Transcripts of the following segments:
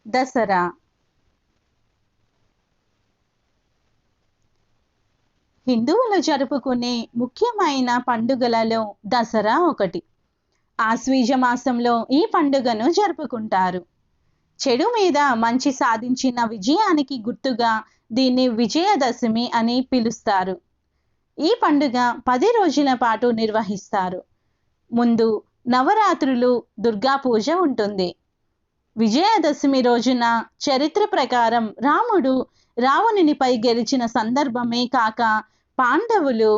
దసరా. హిందువులు జరుపుకునే ముఖ్యమైన పండుగలలో దసరా ఒకటి. ఆశ్వీజ మాసంలో ఈ పండుగను జరుపుకుంటారు. చెడు మీద మంచి సాధించిన విజయానికి గుర్తుగా దీన్ని విజయదశమి అని పిలుస్తారు. ఈ పండుగ 10 రోజుల పాటు నిర్వహిస్తారు. ముందు నవరాత్రులు, దుర్గా పూజ ఉంటుంది. విజయదశమి రోజున చరిత్ర ప్రకారం రాముడు రావణునిపై గెలిచిన సందర్భమే కాక, పాండవులు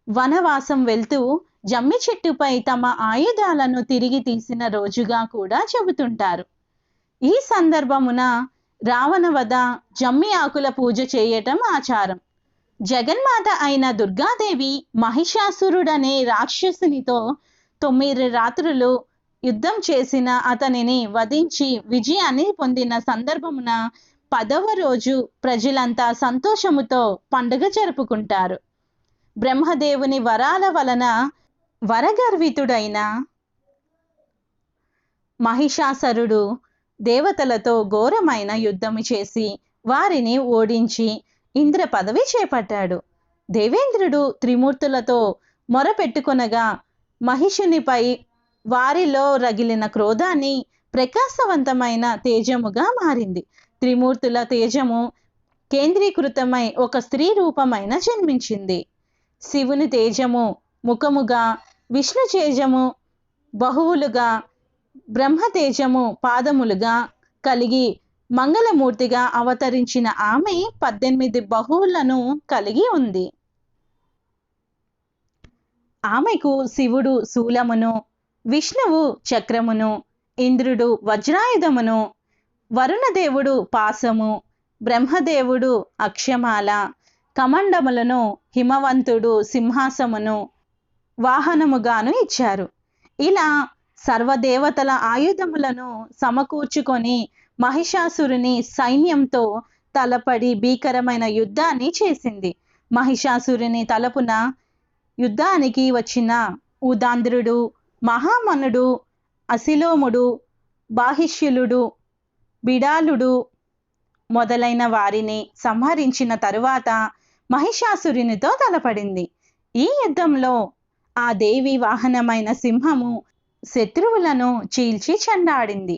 వనవాసం వెళ్తూ జమ్మి చెట్టుపై తమ ఆయుధాలను తిరిగి తీసిన రోజుగా కూడా చెబుతుంటారు. ఈ సందర్భమున రావణ వధ, జమ్మి ఆకుల పూజ చేయటం ఆచారం. జగన్మాత అయిన దుర్గాదేవి మహిషాసురుడనే రాక్షసునితో 9 రాత్రులు యుద్ధం చేసిన అతనిని వధించి విజయాన్ని పొందిన సందర్భమున 10వ రోజు ప్రజలంతా సంతోషముతో పండుగ జరుపుకుంటారు. బ్రహ్మదేవుని వరాల వలన వరగర్వితుడైన మహిషాసురుడు దేవతలతో ఘోరమైన యుద్ధము చేసి వారిని ఓడించి ఇంద్ర పదవి చేపట్టాడు. దేవేంద్రుడు త్రిమూర్తులతో మొరపెట్టుకొనగా మహిషునిపై వారిలో రగిలిన క్రోధాన్ని ప్రకాశవంతమైన తేజముగా మారింది. త్రిమూర్తుల తేజము కేంద్రీకృతమై ఒక స్త్రీ రూపమైన జన్మించింది. శివుని తేజము ముఖముగా, విష్ణు తేజము బహువులుగా, బ్రహ్మ తేజము పాదములుగా కలిగి మంగళమూర్తిగా అవతరించిన ఆమె 18 బాహువులను కలిగి ఉంది. ఆమెకు శివుడు శూలమును, విష్ణువు చక్రమును, ఇంద్రుడు వజ్రాయుధమును, వరుణదేవుడు పాశము, బ్రహ్మదేవుడు అక్షమాల, కమండములను, హిమవంతుడు సింహాసమును వాహనముగాను ఇచ్చారు. ఇలా సర్వదేవతల ఆయుధములను సమకూర్చుకొని మహిషాసురుని సైన్యంతో తలపడి భీకరమైన యుద్ధాన్ని చేసింది. మహిషాసురుని తలపున యుద్ధానికి వచ్చిన ఉదాంధ్రుడు, మహామనుడు, అసిలోముడు, బాహిష్యులుడు, బిడాలుడు మొదలైన వారిని సంహరించిన తరువాత మహిషాసురునితో తలపడింది. ఈ యుద్ధంలో ఆ దేవి వాహనమైన సింహము శత్రువులను చీల్చి చెండాడింది.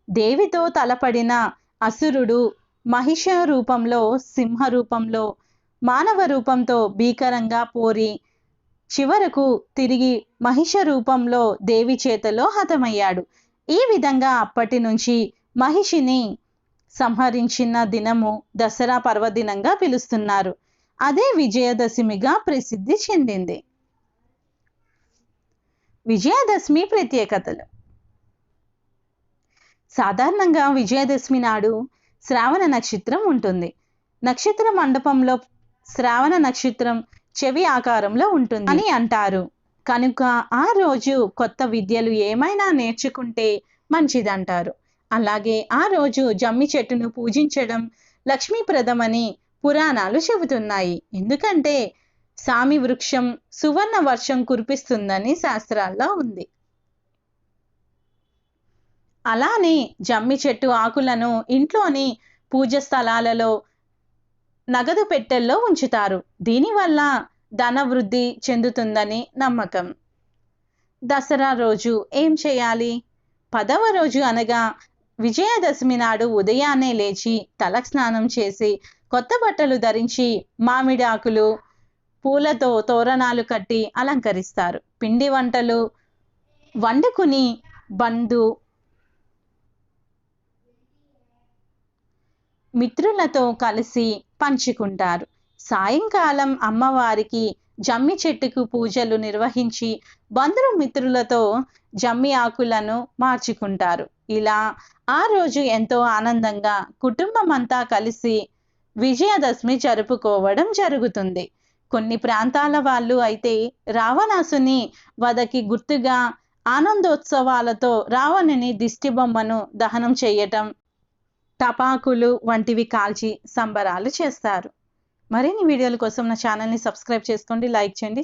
దేవితో తలపడిన అసురుడు మహిష రూపంలో, సింహ రూపంలో, మానవ రూపంతో భీకరంగా పోరి చివరకు తిరిగి మహిష రూపంలో దేవి చేతిలో హతమయ్యాడు. ఈ విధంగా అప్పటి నుంచి మహిషిని సంహరించిన దినము దసరా పర్వదినంగా పిలుస్తున్నారు. అదే విజయదశమిగా ప్రసిద్ధి చెందింది. విజయదశమి ప్రత్యేకతలు. సాధారణంగా విజయదశమి నాడు శ్రావణ నక్షత్రం ఉంటుంది. నక్షత్ర మండపంలో శ్రావణ నక్షత్రం చెవి ఆకారంలో ఉంటుంది అని అంటారు. కనుక ఆ రోజు కొత్త విద్యలు ఏమైనా నేర్చుకుంటే మంచిదంటారు. అలాగే ఆ రోజు జమ్మి చెట్టును పూజించడం లక్ష్మీప్రదమని పురాణాలు చెబుతున్నాయి. ఎందుకంటే సామి వృక్షం సువర్ణ వర్షం కురిపిస్తుందని శాస్త్రాల్లో ఉంది. అలానే జమ్మి చెట్టు ఆకులను ఇంట్లోని పూజ స్థలాలలో నగదు పెట్టెల్లో ఉంచుతారు. దీనివల్ల ధన వృద్ధి చెందుతుందని నమ్మకం. దసరా రోజు ఏం చేయాలి? 10వ రోజు అనగా విజయదశమి నాడు ఉదయాన్నే లేచి తలస్నానం చేసి కొత్త బట్టలు ధరించి మామిడి ఆకులు, పూలతో తోరణాలు కట్టి అలంకరిస్తారు. పిండి వంటలు వండుకుని బంధు మిత్రులతో కలిసి పంచుకుంటారు. సాయంకాలం అమ్మవారికి జమ్మి చెట్టుకు పూజలు నిర్వహించి బంధుమిత్రులతో జమ్మి ఆకులను మార్చుకుంటారు. ఇలా ఆ రోజు ఎంతో ఆనందంగా కుటుంబం అంతా కలిసి విజయదశమి జరుపుకోవడం జరుగుతుంది. కొన్ని ప్రాంతాల వాళ్ళు అయితే రావణాసుని వధకి గుర్తుగా ఆనందోత్సవాలతో రావణుని దిష్టిబొమ్మను దహనం చేయటం, టపాకులు వంటివి కాల్చి సంబరాలు చేస్తారు. మరిన్ని వీడియోల కోసం నా ఛానల్ని సబ్స్క్రైబ్ చేసుకోండి, లైక్ చేయండి.